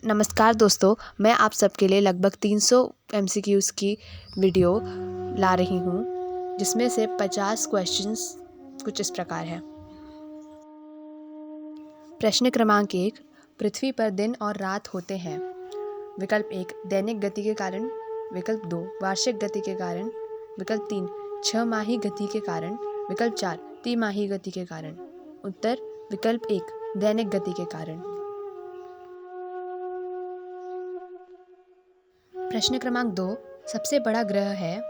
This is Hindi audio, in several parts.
नमस्कार दोस्तों, मैं आप सबके लिए लगभग 300 MCQs की वीडियो ला रही हूँ, जिसमें से 50 क्वेश्चंस कुछ इस प्रकार हैं। प्रश्न क्रमांक 1, पृथ्वी पर दिन और रात होते हैं। विकल्प 1, दैनिक गति के कारण। विकल्प 2, वार्षिक गति के कारण। विकल्प 3, 6 माही गति के कारण। विकल्प 4, तिमाही गति के कारण। उत्तर विकल्प 1, दैनिक गति के कारण। प्रश्न क्रमांक 2, सबसे बड़ा ग्रह है।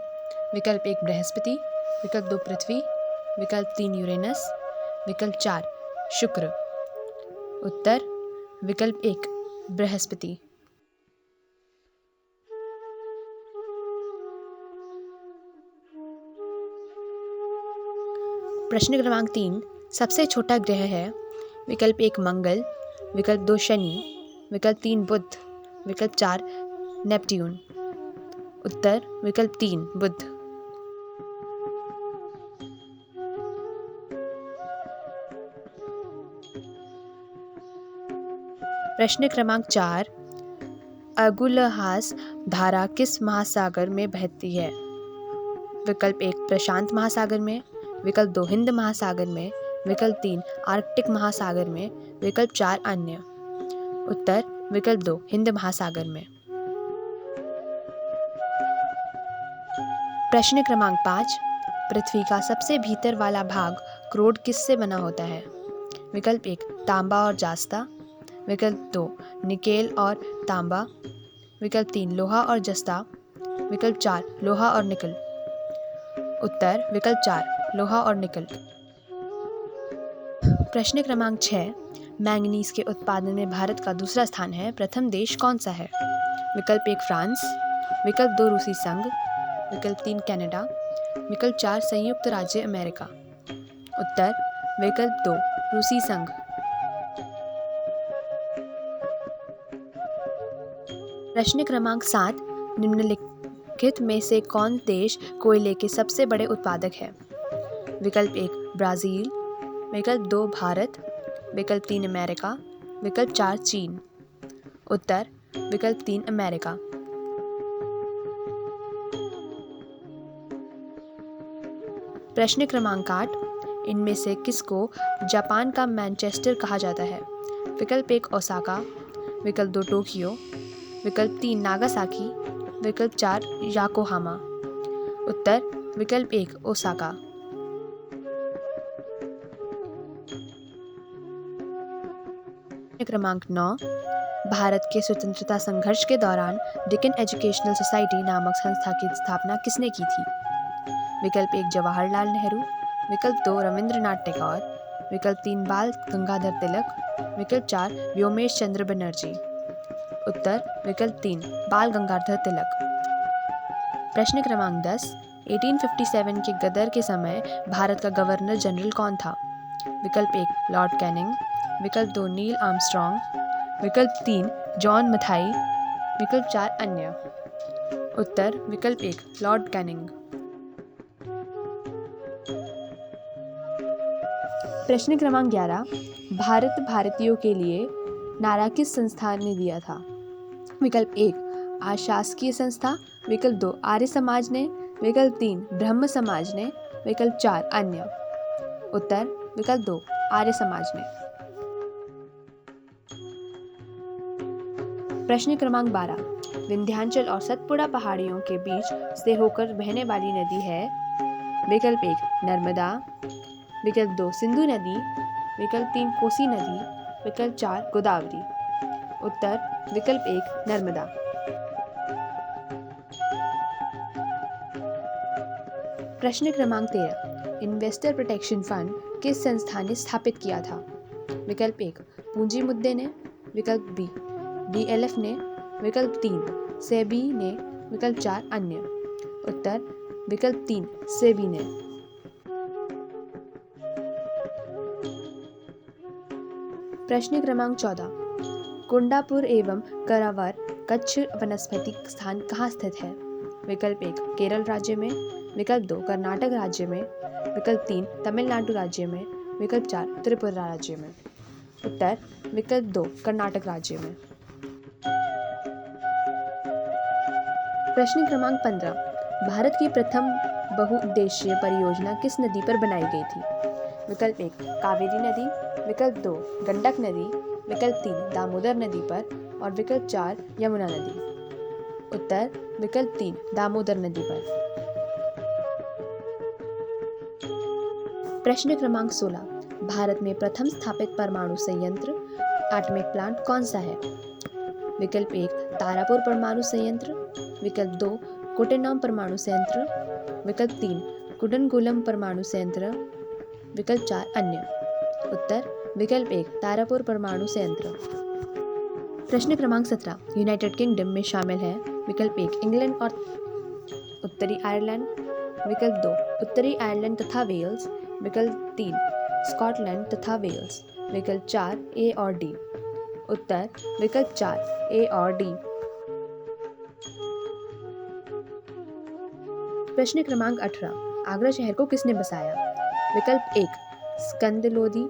विकल्प 1, बृहस्पति। विकल्प 2, पृथ्वी। विकल्प 3, यूरेनस। विकल्प 4, शुक्र। उत्तर विकल्प 1, बृहस्पति। प्रश्न क्रमांक 3, सबसे छोटा ग्रह है। विकल्प 1, मंगल। विकल्प 2, शनि। विकल्प 3, बुध। विकल्प 4, नेपट्यून। उत्तर विकल्प 3, बुध। प्रश्न क्रमांक 4, अगुलहास धारा किस महासागर में बहती है। विकल्प 1, प्रशांत महासागर में। विकल्प 2, हिंद महासागर में। विकल्प 3, आर्कटिक महासागर में। विकल्प 4, अन्य। उत्तर विकल्प 2, हिंद महासागर में। प्रश्न क्रमांक 5, पृथ्वी का सबसे भीतर वाला भाग क्रोड किससे बना होता है। विकल्प 1, तांबा और जास्ता। विकल्प 2, निकेल और तांबा। विकल्प 3, लोहा और जस्ता। विकल्प 4, लोहा और निकल। उत्तर विकल्प 4, लोहा और निकल। प्रश्न क्रमांक 6, मैंगनीज के उत्पादन में भारत का दूसरा स्थान है। प्रथम देश कौन सा है। विकल्प 1, फ्रांस। विकल्प 2, रूसी संघ। विकल्प 3, कनाडा। विकल्प 4, संयुक्त राज्य अमेरिका। उत्तर विकल्प 2, रूसी संघ। प्रश्न क्रमांक 7, निम्नलिखित में से कौन देश कोयले के सबसे बड़े उत्पादक है। विकल्प 1, ब्राज़ील। विकल्प 2, भारत। विकल्प 3, अमेरिका। विकल्प 4, चीन। उत्तर विकल्प 3, अमेरिका। प्रश्न क्रमांक 8, इनमें से किसको जापान का मैनचेस्टर कहा जाता है। विकल्प 1, ओसाका। विकल्प 2, टोक्यो। विकल्प 3, नागासाकी। विकल्प 4, याकोहामा। उत्तर विकल्प 1, ओसाका। क्रमांक 9, भारत के स्वतंत्रता संघर्ष के दौरान डेक्कन एजुकेशनल सोसाइटी नामक संस्था की स्थापना किसने की थी। विकल्प 1, जवाहरलाल नेहरू। विकल्प 2, रविंद्रनाथ टैगोर। विकल्प 3, बाल गंगाधर तिलक। विकल्प 4, व्योमेश चंद्र बनर्जी। उत्तर विकल्प 3, बाल गंगाधर तिलक। प्रश्न क्रमांक 10, 1857 के गदर के समय भारत का गवर्नर जनरल कौन था। विकल्प 1, लॉर्ड कैनिंग। विकल्प 2, नील आर्मस्ट्रॉन्ग। विकल्प 3, जॉन मथाई। विकल्प 4, अन्य। उत्तर विकल्प 1, लॉर्ड कैनिंग। प्रश्न क्रमांक 11, भारत भारतीयों के लिए नारा किस संस्था ने दिया था। विकल्प 1, अशासकीय संस्था। विकल्प 2, आर्य समाज ने। विकल्प 3, ब्रह्म समाज ने। विकल्प 4, अन्य। उत्तर विकल्प 2, आर्य समाज ने। प्रश्न क्रमांक 12, विंध्याचल और सतपुड़ा पहाड़ियों के बीच से होकर बहने वाली नदी है। विकल्प 1, नर्मदा। विकल्प 2, सिंधु नदी। विकल्प 3, कोसी नदी। विकल्प 4, गोदावरी। उत्तर विकल्प 1, नर्मदा। प्रश्न क्रमांक 13, इन्वेस्टर प्रोटेक्शन फंड किस संस्था ने स्थापित किया था। विकल्प 1, पूंजी मुद्दे ने। विकल्प बी, DLF ने। विकल्प 3, सेबी ने। विकल्प 4, अन्य। उत्तर विकल्प 3, सेबी ने। प्रश्न क्रमांक 14, कुंडापुर एवं करावर कच्छ वनस्पति स्थान कहाँ स्थित है। विकल्प 1, केरल राज्य में। विकल्प 2, कर्नाटक राज्य में। विकल्प 3, तमिलनाडु राज्य में। विकल्प 4, त्रिपुरा राज्य में। उत्तर विकल्प 2, कर्नाटक राज्य में। प्रश्न क्रमांक 15, भारत की प्रथम बहुउद्देशीय परियोजना किस नदी पर बनाई गई थी? विकल्प 1 कावेरी नदी, विकल्प 2 गंडक नदी, विकल्प 3 दामोदर नदी पर और विकल्प 4 यमुना नदी। उत्तर विकल्प 3 दामोदर नदी पर। प्रश्न क्रमांक 16, भारत में प्रथम स्थापित परमाणु संयंत्र एटॉमिक प्लांट कौन सा है? विकल्प 1 तारापुर परमाणु संयंत्र, विकल्प 2 कोटेनॉम परमाणु संयंत्र, विकल्प 3 कुडनगोलम परमाणु संयंत्र, विकल्प 4 अन्य। उत्तर विकल्प 1 तारापुर परमाणु संयंत्र। प्रश्न क्रमांक 17, यूनाइटेड किंगडम में शामिल है विकल्प 1 इंग्लैंड और उत्तरी आयरलैंड, विकल्प 2 उत्तरी आयरलैंड तथा वेल्स, विकल्प 3 स्कॉटलैंड तथा वेल्स, विकल्प 4 ए और डी। उत्तर विकल्प 4 ए और डी। प्रश्न क्रमांक 18, आगरा शहर को किसने बसाया? विकल्प 1 स्कंद लोदी,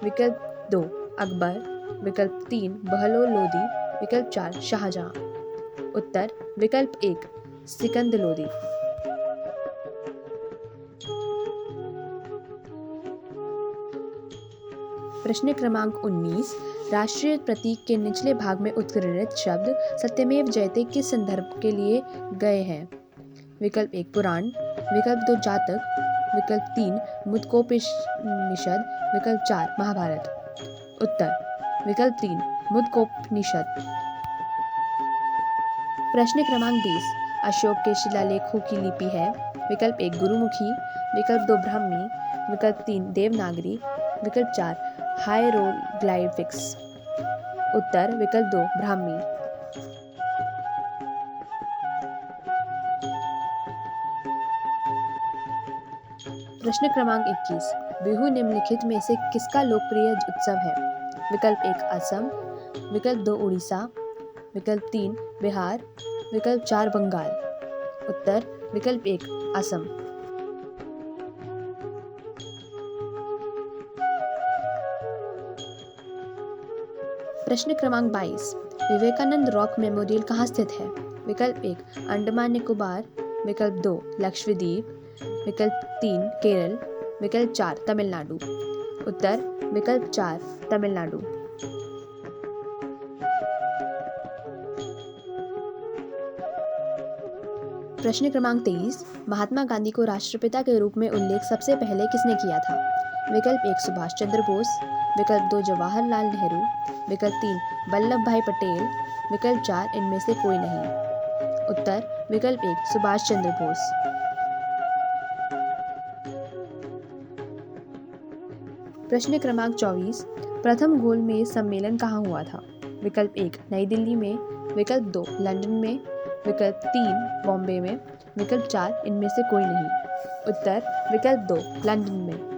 विकल्प 2 अकबर, विकल्प 3 बहलोल लोदी, विकल्प 4 शाहजहां। उत्तर विकल्प 1 सिकंद लोदी। प्रश्न क्रमांक 19, राष्ट्रीय प्रतीक के निचले भाग में उत्कीर्णित शब्द सत्यमेव जयते किस संदर्भ के लिए गए हैं? विकल्प 1 पुराण, विकल्प 2 जातक, विकल्प 3 मुद्गोपनिषद, विकल्प 4 महाभारत। उत्तर विकल्प 3 मुद्गोपनिषद। प्रश्न क्रमांक 20, अशोक के शिलालेखों की लिपि है? विकल्प 1 गुरुमुखी, विकल्प 2 ब्राह्मी, विकल्प 3 देवनागरी, विकल्प 4 हायरोग्लाइफिक्स। उत्तर विकल्प 2 ब्राह्मी। प्रश्न क्रमांक 21, बिहू निम्नलिखित में से किसका लोकप्रिय उत्सव है? विकल्प 1 असम, विकल्प 2 उड़ीसा, विकल्प 3 बिहार, विकल्प 4 बंगाल। उत्तर विकल्प 1 असम। प्रश्न क्रमांक 22, विवेकानंद रॉक मेमोरियल कहाँ स्थित है? विकल्प 1 अंडमान निकोबार, विकल्प 2 लक्षद्वीप, विकल्प 3 केरल, विकल्प 4 तमिलनाडु। उत्तर विकल्प 4 तमिलनाडु। प्रश्न क्रमांक 23, महात्मा गांधी को राष्ट्रपिता के रूप में उल्लेख सबसे पहले किसने किया था? विकल्प 1 सुभाष चंद्र बोस, विकल्प 2 जवाहरलाल नेहरू, विकल्प 3 वल्लभ भाई पटेल, विकल्प 4 इनमें से कोई नहीं। उत्तर विकल्प 1 सुभाष चंद्र बोस। प्रश्न क्रमांक 24, प्रथम गोलमेज सम्मेलन कहाँ हुआ था? विकल्प 1 नई दिल्ली में, विकल्प 2 लंदन में, विकल्प 3 बॉम्बे में, विकल्प 4 इनमें से कोई नहीं। उत्तर विकल्प 2 लंदन में।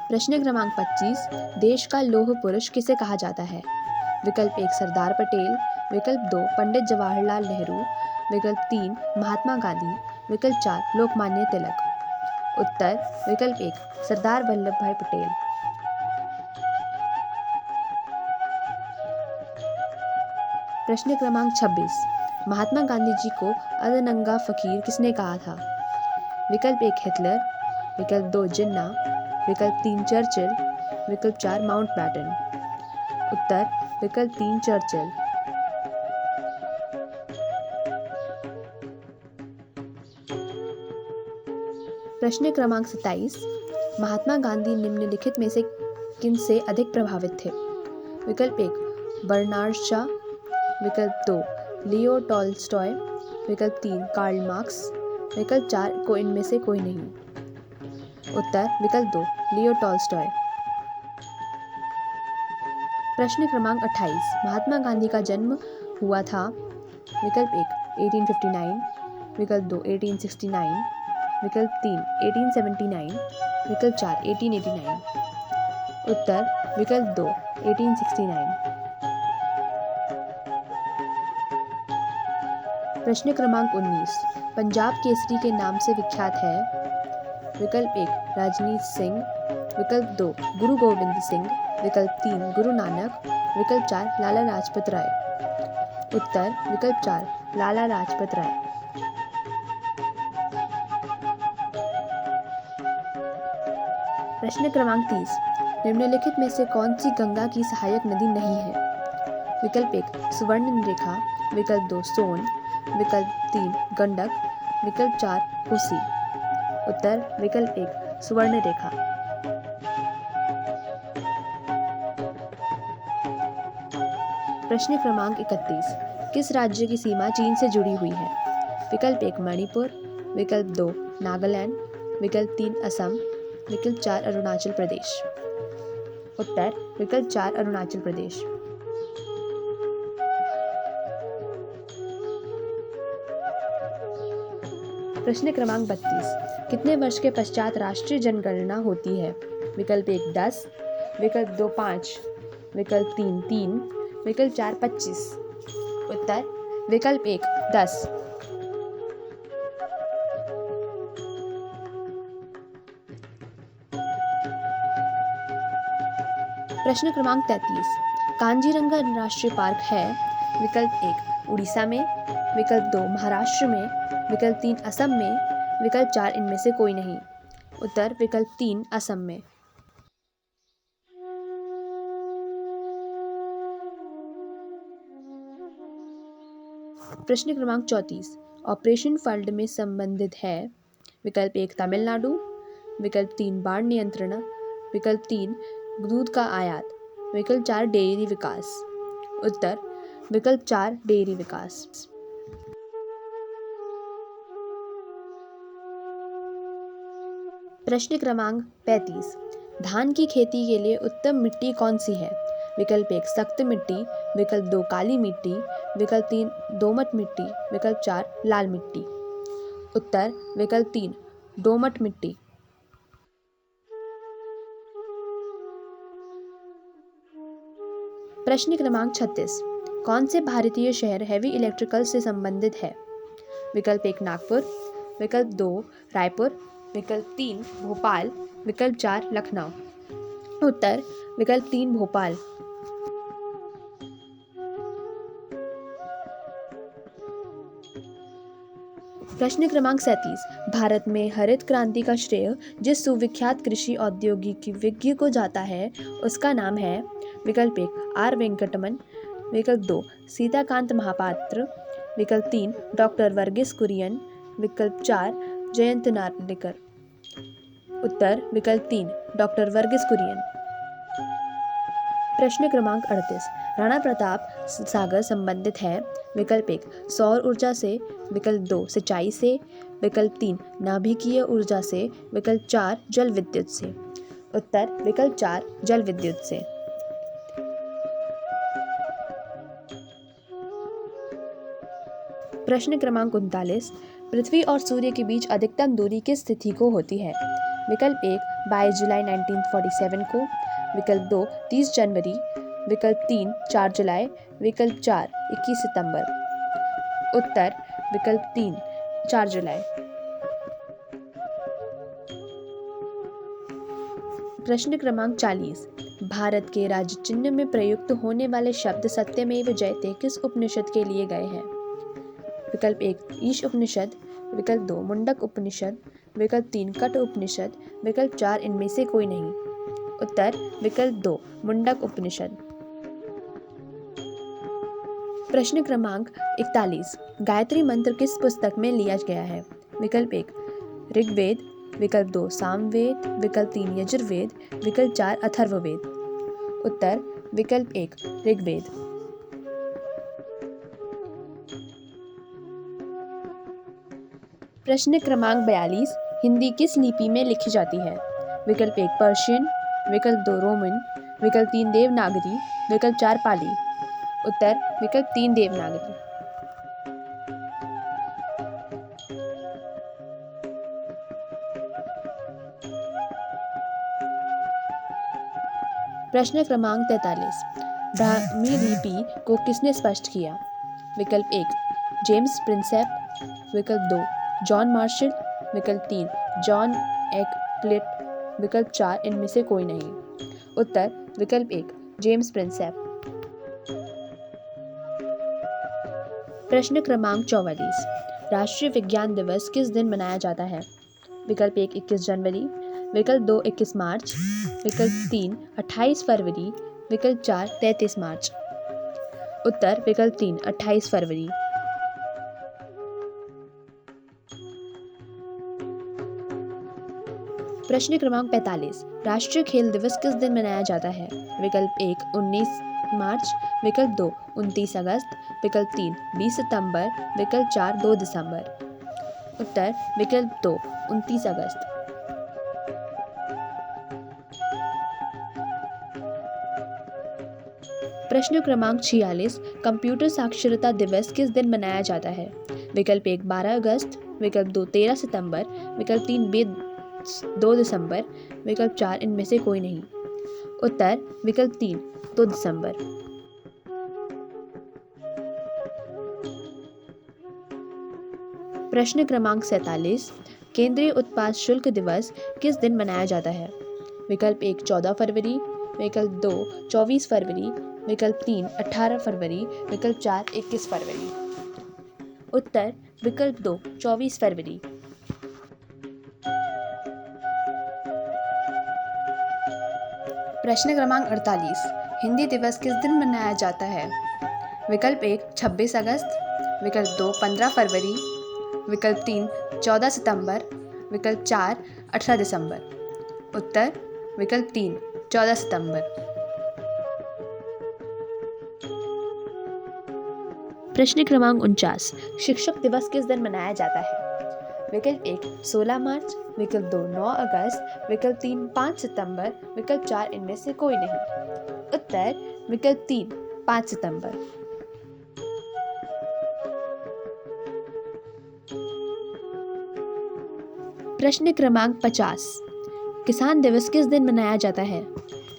प्रश्न क्रमांक 25, देश का लौह पुरुष किसे कहा जाता है? विकल्प 1 सरदार पटेल, विकल्प 2 पंडित जवाहरलाल नेहरू, विकल्प 3 महात्मा गांधी, विकल्प 4 लोकमान्य तिलक। उत्तर विकल्प 1 सरदार वल्लभ भाई पटेल। प्रश्न क्रमांक 26, महात्मा गांधी जी को अधनंगा फकीर किसने कहा था? विकल्प 1 हिटलर, विकल्प 2 जिन्ना, विकल्प 3 चर्चिल, विकल्प 4 माउंटबैटन। उत्तर विकल्प 3 चर्चिल। प्रश्न क्रमांक 27, महात्मा गांधी निम्नलिखित में से किन से अधिक प्रभावित थे? विकल्प 1 बर्नार्ड शॉ, विकल्प 2 लियो टॉल्स्टॉय, विकल्प 3 कार्ल मार्क्स, विकल्प 4 को इनमें से कोई नहीं। उत्तर विकल्प 2 लियो टॉल्स्टॉय। प्रश्न क्रमांक 28, महात्मा गांधी का जन्म हुआ था? विकल्प 1 1859, विकल्प 2 1869, विकल्प 3 1879, विकल्प 4 1889। उत्तर विकल्प 2 1869। प्रश्न क्रमांक 19, पंजाब केसरी के नाम से विख्यात है? विकल्प 1 राजनीत सिंह, विकल्प 2 गुरु गोविंद सिंह, विकल्प 3 गुरु नानक, विकल्प 4 लाला लाजपत राय। उत्तर विकल्प 4 लाला लाजपत राय। प्रश्न क्रमांक 30 निम्नलिखित में से कौन सी गंगा की सहायक नदी नहीं है? विकल्प 1 सुवर्ण रेखा, विकल्प 2 सोन, विकल्प 3 गंडक, विकल्प 4 कोसी। उत्तर विकल्प 1 सुवर्ण रेखा। प्रश्न क्रमांक 31 किस राज्य की सीमा चीन से जुड़ी हुई है? विकल्प 1 मणिपुर, विकल्प 2 नागालैंड, विकल्प 3 असम, विकल्प 4 अरुणाचल प्रदेश। उत्तर विकल्प 4 अरुणाचल प्रदेश। प्रश्न क्रमांक 32 कितने वर्ष के पश्चात राष्ट्रीय जनगणना होती है? विकल्प 1 10, विकल्प 2 5, विकल्प 3 3, विकल्प 4 25। उत्तर विकल्प 1 10। प्रश्न क्रमांक 33 कांजीरंगा राष्ट्रीय पार्क है? विकल्प 1 उड़ीसा में, विकल्प 2 महाराष्ट्र में, विकल्प 3 असम में, विकल्प 4 इनमें से कोई नहीं। उत्तर विकल्प 3 असम में। प्रश्न क्रमांक 34 ऑपरेशन फ्लड में संबंधित है? विकल्प 1 तमिलनाडु, विकल्प 3 बाढ़ नियंत्रण, विकल्प 3 दूध का आयात, विकल्प 4 डेयरी विकास। उत्तर विकल्प 4 डेयरी विकास। प्रश्न क्रमांक 35 धान की खेती के लिए उत्तम मिट्टी कौन सी है? विकल्प 1 सख्त मिट्टी, विकल्प 2 काली मिट्टी, विकल्प 3 दोमट मिट्टी, विकल्प 4 लाल मिट्टी। उत्तर विकल्प 3 दोमट मिट्टी। प्रश्न क्रमांक 36 कौन से भारतीय शहर हैवी इलेक्ट्रिकल से संबंधित है? विकल्प 1 नागपुर, विकल्प 2 रायपुर, विकल्प 3 भोपाल, विकल्प 4 लखनऊ। उत्तर विकल्प 3 भोपाल। प्रश्न क्रमांक 37 भारत में हरित क्रांति का श्रेय जिस सुविख्यात कृषि औद्योगिकी को जाता है उसका नाम है? विकल्प 1 आर वेंकटमन, विकल्प 2 सीताकांत महापात्र, विकल्प 3 डॉक्टर वर्गीस कुरियन, विकल्प 4 जयंत नार्लिकर। उत्तर विकल्प 3 डॉक्टर वर्गीस कुरियन। प्रश्न क्रमांक 38 राणा प्रताप सागर संबंधित है? विकल्प 1 सौर ऊर्जा से, विकल्प 2 सिंचाई से, विकल्प 3 नाभिकीय ऊर्जा से, विकल्प 4 जल विद्युत से। उत्तर विकल्प 4 जल विद्युत से। प्रश्न क्रमांक 39 पृथ्वी और सूर्य के बीच अधिकतम दूरी किस तिथि को होती है? विकल्प 1 22 जुलाई 1947 को, विकल्प 2 30 जनवरी, विकल्प 3 4 जुलाई, विकल्प 4 21 सितंबर। उत्तर विकल्प 3 4 जुलाई। प्रश्न क्रमांक 40 भारत के राज्य चिन्ह में प्रयुक्त होने वाले शब्द सत्यमेव जयते किस उपनिषद के लिए गए हैं? विकल्प 1 ईश उपनिषद, विकल्प 2 मुंडक उपनिषद, विकल्प 3 कट उपनिषद, विकल्प 4 इनमें से कोई नहीं। उत्तर विकल्प 2 मुंडक उपनिषद। प्रश्न क्रमांक 41 गायत्री मंत्र किस पुस्तक में लिया गया है? विकल्प 1 ऋग्वेद, विकल्प 2 सामवेद, विकल्प 3 यजुर्वेद, विकल्प 4 अथर्ववेद। उत्तर विकल्प 1 ऋग्वेद। प्रश्न क्रमांक 42 हिंदी किस लिपि में लिखी जाती है? विकल्प 1 पर्शियन, विकल्प 2 रोमन, विकल्प 3 देवनागरी, विकल्प 4 पाली। उत्तर विकल्प 3 देवनागरी। प्रश्न क्रमांक 43 ब्राह्मी लिपि को किसने स्पष्ट किया? विकल्प 1 जेम्स प्रिंसेप, विकल्प 2 जॉन मार्शल, विकल्प 3 जॉन एक्लिट, विकल्प 4 इनमें से कोई नहीं। उत्तर विकल्प 1 जेम्स प्रिंसेप। प्रश्न क्रमांक 44, राष्ट्रीय विज्ञान दिवस किस दिन मनाया जाता है? विकल्प 1 21 जनवरी, विकल्प 2 21 मार्च, विकल्प 3 28 फरवरी, विकल्प 4 33 मार्च। उत्तर विकल्प 3 28 फरवरी। प्रश्न क्रमांक 45, राष्ट्रीय खेल दिवस किस दिन मनाया जाता है? विकल्प 1 19 मार्च, विकल्प 2 29 अगस्त, विकल्प 3 20 सितंबर, विकल्प 4 2 दिसंबर। उत्तर विकल्प 2 29 अगस्त। प्रश्न क्रमांक 46, कंप्यूटर साक्षरता दिवस किस दिन मनाया जाता है? विकल्प 1 12 अगस्त, विकल्प 2 13 सितंबर, विकल्प 3 2 दिसंबर, विकल्प 4 इनमें से कोई नहीं। उत्तर विकल्प 3 2 दिसंबर। प्रश्न क्रमांक 47, केंद्रीय उत्पाद शुल्क दिवस किस दिन मनाया जाता है? विकल्प 1 14 फरवरी, विकल्प 2 24 फरवरी, विकल्प 3 18 फरवरी, विकल्प 4 21 फरवरी। उत्तर विकल्प 2 24 फरवरी। प्रश्न क्रमांक 48, हिंदी दिवस किस दिन मनाया जाता है? विकल्प 1 26 अगस्त, विकल्प 2 15 फरवरी, विकल्प 3 14 सितंबर, विकल्प 4 18 दिसंबर। उत्तर विकल्प 3 14 सितंबर। प्रश्न क्रमांक 49, शिक्षक दिवस किस दिन मनाया जाता है? विकल्प 1 16 मार्च, विकल्प 2 9 अगस्त, विकल्प 3 5 सितंबर, विकल्प 4 इनमें से कोई नहीं। उत्तर विकल्प 3 5 सितंबर। प्रश्न क्रमांक 50, किसान दिवस किस दिन मनाया जाता है?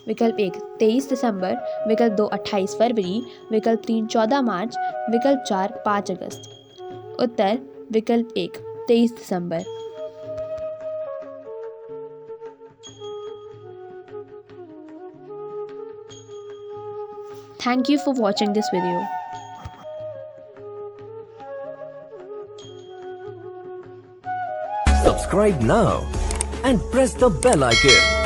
विकल्प 1 23 दिसंबर, विकल्प 2 28 फरवरी, विकल्प 3 14 मार्च, विकल्प 4 5 अगस्त। उत्तर विकल्प 1 23 दिसंबर। Thank you for watching this video. Subscribe now and press the bell icon.